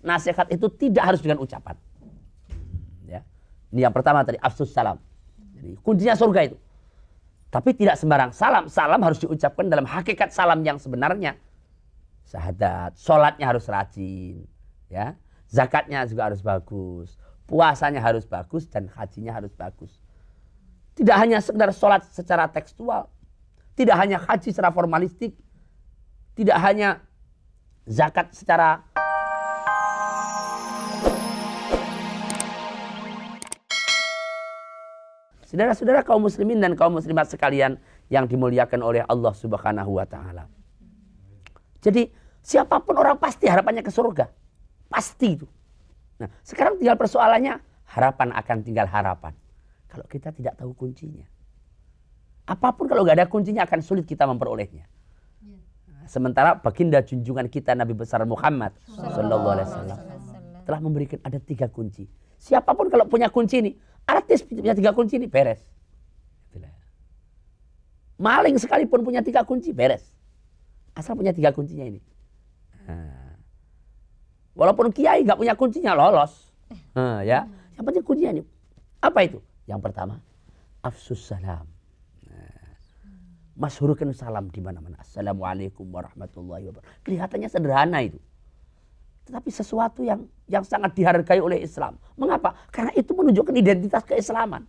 nasihat itu tidak harus dengan ucapan. Ya. Ini yang pertama tadi, afsus salam. Jadi kuncinya surga itu. Tapi tidak sembarang salam. Salam harus diucapkan dalam hakikat salam yang sebenarnya. Syahadat, sholatnya harus rajin. Ya. Zakatnya juga harus bagus. Puasanya harus bagus dan hajinya harus bagus. Tidak hanya sekedar sholat secara tekstual. Tidak hanya haji secara formalistik. Tidak hanya zakat secara saudara-saudara kaum muslimin dan kaum muslimat sekalian yang dimuliakan oleh Allah Subhanahu wa taala. Jadi siapapun orang pasti harapannya ke surga. Pasti itu. Nah, sekarang tinggal persoalannya, harapan akan tinggal harapan. Kalau kita tidak tahu kuncinya. Apapun kalau nggak ada kuncinya akan sulit kita memperolehnya. Sementara baginda junjungan kita Nabi besar Muhammad sallallahu alaihi wasallam telah memberikan ada 3 kunci. Siapapun kalau punya kunci ini, artis punya 3 kunci ini beres. Maling sekalipun punya 3 kunci beres. Asal punya 3 kuncinya ini. Walaupun kiai nggak punya kuncinya lolos. Ya, yang penting kuncinya ini. Apa itu? Yang pertama, afsus salam. Masyhurkan salam di mana-mana. Assalamualaikum warahmatullahi wabarakatuh. Kelihatannya sederhana itu. Tetapi sesuatu yang sangat dihargai oleh Islam. Mengapa? Karena itu menunjukkan identitas keislaman.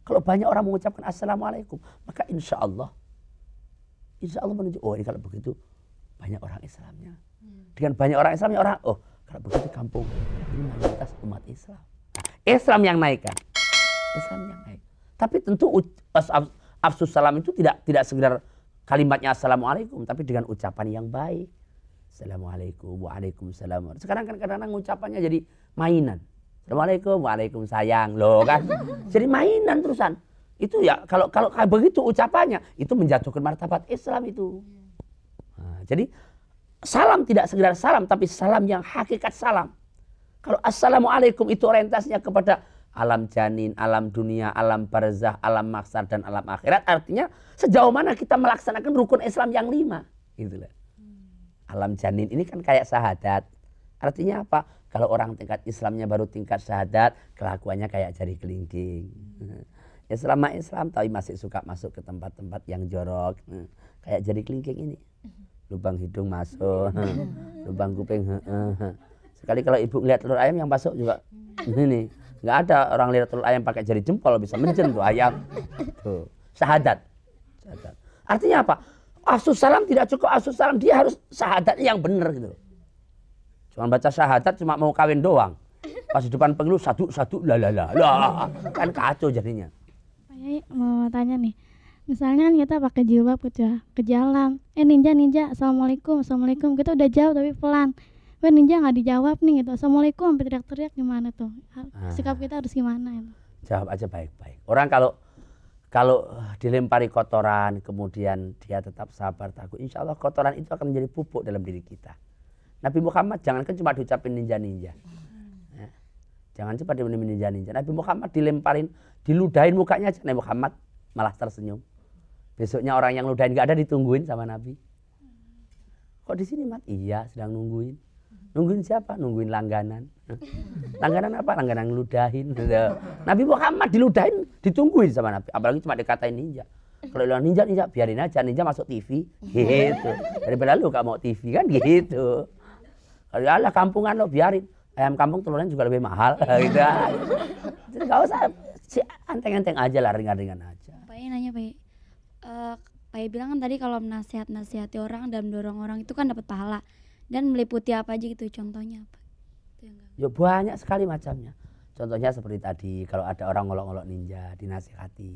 Kalau banyak orang mengucapkan Assalamualaikum, maka insya Allah menunjuk, oh ini kalau begitu banyak orang Islamnya. Dengan banyak orang Islamnya orang, oh kalau begitu kampung ini mayoritas umat Islam. Islam yang naik kan? Islam yang naik. Tapi tentu afsus salam itu tidak sekedar kalimatnya Assalamualaikum, tapi dengan ucapan yang baik. Assalamualaikum, waalaikumsalam. Sekarang kan kadang-kadang ucapannya jadi mainan. Assalamualaikum, waalaikumsalam, loh kan. Jadi mainan terusan. Itu ya kalau begitu ucapannya, itu menjatuhkan martabat Islam itu. Nah, jadi salam tidak sekedar salam, tapi salam yang hakikat salam. Kalau Assalamualaikum itu orientasinya kepada alam janin, alam dunia, alam barzah, alam mahsyar dan alam akhirat. Artinya sejauh mana kita melaksanakan rukun Islam yang 5. Itulah. Alam janin ini kan kayak syahadat. Artinya apa? Kalau orang tingkat Islamnya baru tingkat syahadat, kelakuannya kayak jari kelingking. Islam tapi masih suka masuk ke tempat-tempat yang jorok. Kayak jari kelingking ini. Lubang hidung masuk, lubang kuping. Sekali kalau ibu ngeliat telur ayam yang masuk juga ini. Nggak ada orang lihat telur ayam pakai jari jempol bisa menjen tuh ayam. Tuh, syahadat. Artinya apa? Afsus salam tidak cukup afsus salam, dia harus syahadatnya yang benar gitu. Cuma baca syahadat cuma mau kawin doang. Pas di depan pengeluh satu lah kan kacau jadinya. Pak Yai mau tanya nih. Misalnya kan kita pakai jilbab ke jalan. Ninja, assalamualaikum. Kita udah jauh tapi pelan. Ninja nggak dijawab nih gitu. Assalamualaikum sampai teriak-teriak gimana tuh? Sikap kita harus gimana itu? Jawab aja baik-baik. Orang kalau dilempari kotoran kemudian dia tetap sabar takut, insya Allah kotoran itu akan menjadi pupuk dalam diri kita. Nabi Muhammad jangankan cuma diucapin ninja. Ya. Jangan cepat diucapin ninja. Nabi Muhammad dilemparin, diludahin mukanya aja. Nabi Muhammad malah tersenyum. Besoknya orang yang ludahin nggak ada ditungguin sama Nabi. Kok di sini Mat? Iya sedang nungguin. Nungguin siapa? Nungguin langganan. Langganan apa? Langganan ngeludahin. Nabi Muhammad diludahin, ditungguin sama Nabi. Apalagi cuma dikatain ninja. Kalau bilang ninja, biarin aja. Ninja masuk TV. Gitu. Daripada lu gak mau TV kan gitu. Kalau Allah kampungan lo biarin. Ayam kampung telurnya juga lebih mahal. Gitu. Jadi gak usah. Enteng-enteng aja lah, ringan-ringan aja. Pak Yai nanya Pak Yai. Pak Yai bilang kan tadi kalau nasihati orang dan mendorong orang itu kan dapat pahala. Dan meliputi apa aja gitu, contohnya apa? Ya banyak sekali macamnya. Contohnya seperti tadi, kalau ada orang ngolok-ngolok ninja, dinasihati.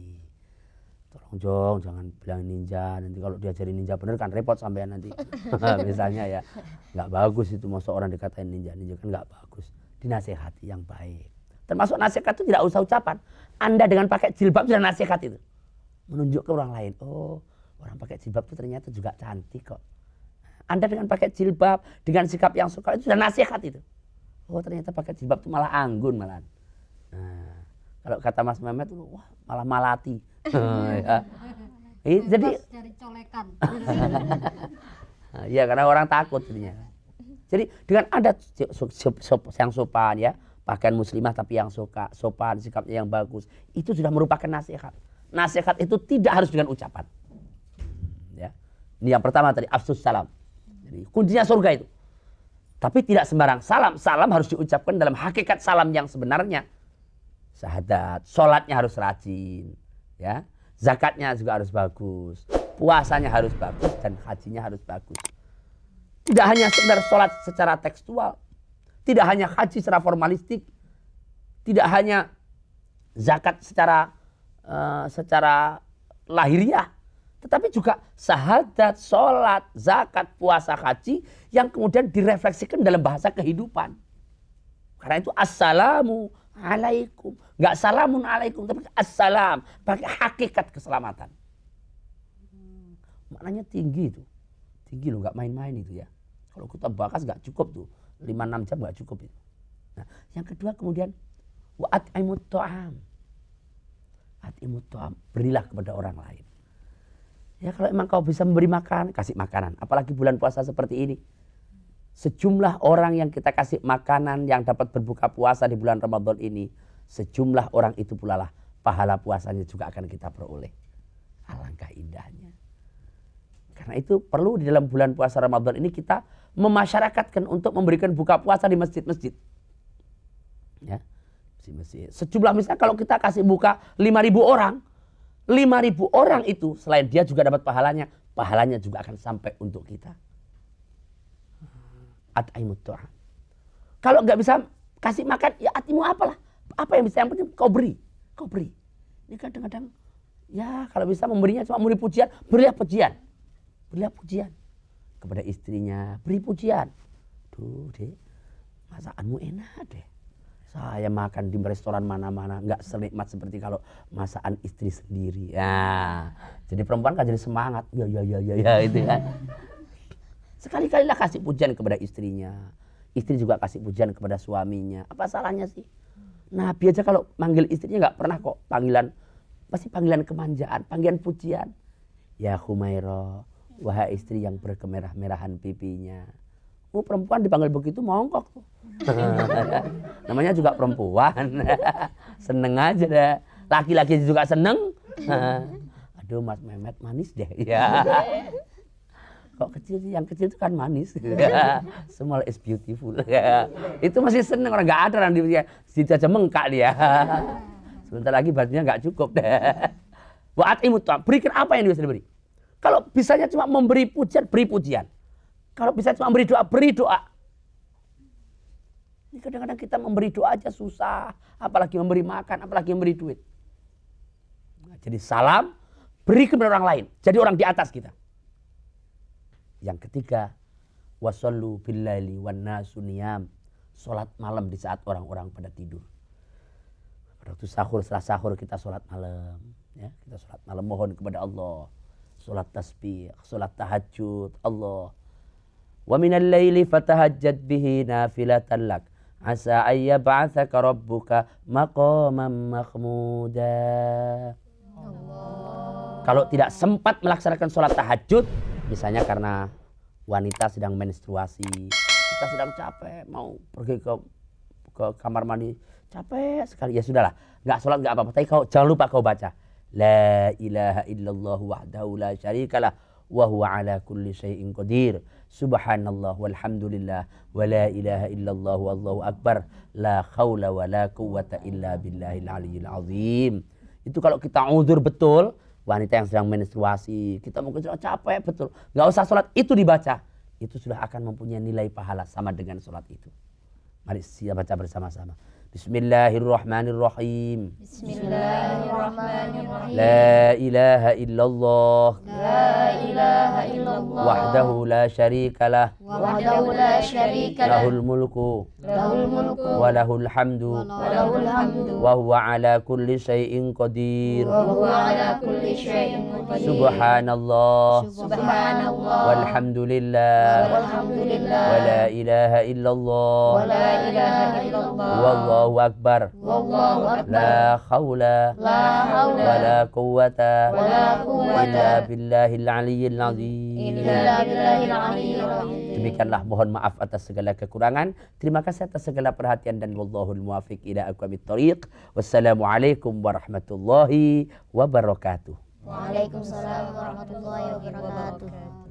Tolong Jong, jangan bilang ninja, nanti kalau diajarin ninja bener kan repot sampean nanti. Misalnya ya, nggak bagus itu, masa orang dikatain ninja kan nggak bagus. Dinasihati yang baik. Termasuk nasihat itu tidak usah ucapan. Anda dengan pakai jilbab sudah nasihat itu. Menunjuk ke orang lain, oh orang pakai jilbab itu ternyata juga cantik kok. Anda dengan pakai jilbab, dengan sikap yang suka itu sudah nasihat itu. Oh ternyata pakai jilbab itu malah anggun malahan. Nah, kalau kata Mas Mehmet itu wah malah malati. Ya. Jadi cari colekan. Iya karena orang takut jadinya. Jadi dengan adat yang sopan ya, pakaian muslimah tapi yang sopan, sikapnya yang bagus, itu sudah merupakan nasihat. Nasihat itu tidak harus dengan ucapan. Ya. Ini yang pertama tadi, afsus salam. Jadi kuncinya surga itu. Tapi tidak sembarang salam. Salam harus diucapkan dalam hakikat salam yang sebenarnya. Syahadat, sholatnya harus rajin, ya. Zakatnya juga harus bagus, puasanya harus bagus, dan hajinya harus bagus. Tidak hanya sekedar sholat secara tekstual, tidak hanya haji secara formalistik, tidak hanya zakat secara lahiriah, tetapi juga syahadat, sholat, zakat, puasa, haji yang kemudian direfleksikan dalam bahasa kehidupan. Karena itu assalamu alaikum, nggak salamun alaikum, tapi assalam, pakai hakikat keselamatan. Maknanya tinggi itu, tinggi loh, nggak main-main itu ya. Kalau kita bahas nggak cukup tuh, 5-6 jam nggak cukup itu. Nah, yang kedua kemudian wa at'imut ta'am. At'imut ta'am, berilah kepada orang lain. Ya kalau emang kau bisa memberi makan, kasih makanan. Apalagi bulan puasa seperti ini. Sejumlah orang yang kita kasih makanan yang dapat berbuka puasa di bulan Ramadan ini, sejumlah orang itu pula lah pahala puasanya juga akan kita peroleh. Alangkah indahnya. Karena itu perlu di dalam bulan puasa Ramadan ini kita memasyarakatkan untuk memberikan buka puasa di masjid-masjid. Ya, masjid-masjid. Sejumlah misalnya kalau kita kasih buka 5.000 orang, 5.000 orang itu selain dia juga dapat pahalanya juga akan sampai untuk kita. At'imut ta'am. Kalau nggak bisa kasih makan, ya atimu apalah. Apa yang bisa, yang penting kau beri. Kau beri. Ini kadang-kadang, ya kalau bisa memberinya cuma memberi pujian, berilah pujian. Berilah pujian. Kepada istrinya, beri pujian. Tuh deh, masakanmu enak deh. Saya makan di restoran mana-mana, nggak senikmat seperti kalau masakan istri sendiri. Ya, jadi perempuan kan jadi semangat. Ya, itu kan. Sekali-kalilah kasih pujian kepada istrinya. Istri juga kasih pujian kepada suaminya. Apa salahnya sih? Nabi aja kalau manggil istrinya nggak pernah kok panggilan, pasti panggilan kemanjaan, panggilan pujian. Ya Humaira, wahai istri yang berkemerah-merahan pipinya. Oh, perempuan dipanggil begitu mongkok tuh. Namanya juga perempuan. Seneng aja deh. Laki-laki juga seneng. Aduh Mas Mehmet manis deh. Ya. Kok kecil sih? Yang kecil itu kan manis. Small is beautiful. Itu masih seneng, orang nggak ada orang dia situ aja mengkak dia. Sebentar lagi bajunya nggak cukup deh. Buat imut, berikan apa yang bisa diberi. Kalau bisanya cuma memberi pujian, beri pujian. Kalau bisa cuma memberi doa, beri doa. Ini kadang-kadang kita memberi doa aja susah, apalagi memberi makan, apalagi memberi duit. Nah, jadi salam, beri kepada orang lain. Jadi orang di atas kita. Yang ketiga, wasallu billaili wan nasu niyam. Salat malam di saat orang-orang pada tidur. Pada waktu sahur, setelah sahur kita salat malam, ya, kita salat malam mohon kepada Allah. Salat tasbih, salat tahajud, Allah. Wa minal laili fatahajjad bihi nafilatan lak. Asa ayya ba'athaka rabbuka maqaman mahmuda. Kalau tidak sempat melaksanakan sholat tahajud, misalnya karena wanita sedang menstruasi, kita sedang capek, mau pergi ke kamar mandi, capek sekali, ya sudahlah, nggak sholat nggak apa-apa, tapi jangan lupa kau baca, la ilaha illallah wahdahu la syarikalah, wa huwa ala kulli syai'in qadir. Subhanallah walhamdulillah wa la ilaha illallah wallahu akbar la khawla wa la quwwata illa billahil aliyyil azim. Itu kalau kita udzur betul, wanita yang sedang menstruasi, kita mungkin sudah capek betul, nggak usah sholat, itu dibaca, itu sudah akan mempunyai nilai pahala sama dengan sholat itu. Mari kita baca bersama-sama. Bismillahirrahmanirrahim. Bismillahirrahmanirrahim. La ilaha illallah. La ilaha illallah. Wahdahu la syarikalah. Wahdahu la syarikalah. Lahul mulku. Lahul mulku. Wa lahul hamdu. Wa lahul hamdu. Wa huwa ala kulli syai'in qadir. Wa huwa ala kulli syai'in qadir. Subhanallah. Subhanallah. Walhamdulillah. Walhamdulillah. Wa la ilaha illallah. Wa la ilaha illallah. Wallahu akbar. Wallahu akbar. La khawla La hawla wa la quwwata wa la quwwata illa billahil aliyyil azim. Illa billahil aliyyil azim. Demikianlah, mohon maaf atas segala kekurangan. Terima kasih atas segala perhatian dan wallahul muwaffiq ila aqwamit thoriq. Wassalamualaikum warahmatullahi wabarakatuh. Waalaikumsalam warahmatullahi wabarakatuh.